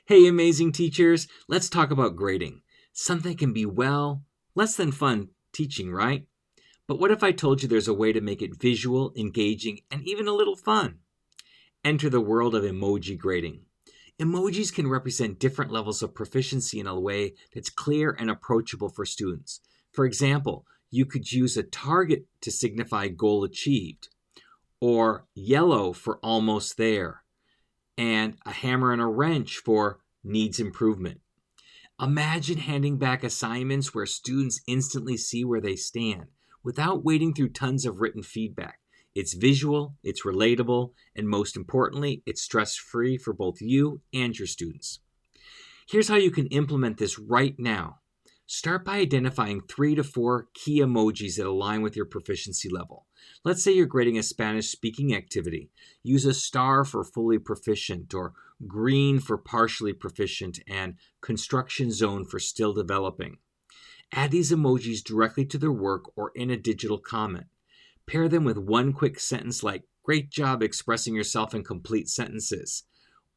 Hey, amazing teachers, let's talk about grading. Something can be, less than fun teaching, right? But what if I told you there's a way to make it visual, engaging, and even a little fun? Enter the world of emoji grading. Emojis can represent different levels of proficiency in a way that's clear and approachable for students. For example, you could use a target to signify goal achieved, or yellow for almost there, and a hammer and a wrench for needs improvement. Imagine handing back assignments where students instantly see where they stand without wading through tons of written feedback. It's visual, it's relatable, and most importantly, it's stress-free for both you and your students. Here's how you can implement this right now. Start by identifying 3 to 4 key emojis that align with your proficiency level. Let's say you're grading a Spanish speaking activity. Use a star for fully proficient, or green for partially proficient, and construction zone for still developing. Add these emojis directly to their work or in a digital comment. Pair them with one quick sentence like, "Great job expressing yourself in complete sentences,"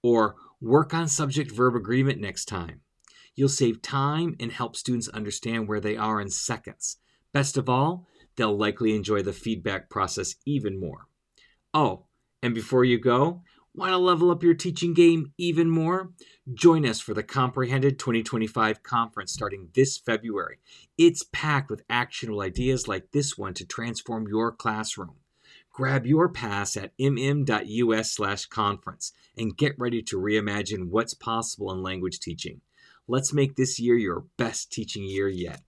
or "Work on subject-verb agreement next time." You'll save time and help students understand where they are in seconds. Best of all, they'll likely enjoy the feedback process even more. Oh, and before you go, want to level up your teaching game even more? Join us for the Comprehended 2025 conference starting this February. It's packed with actionable ideas like this one to transform your classroom. Grab your pass at mm.us/conference and get ready to reimagine what's possible in language teaching. Let's make this year your best teaching year yet.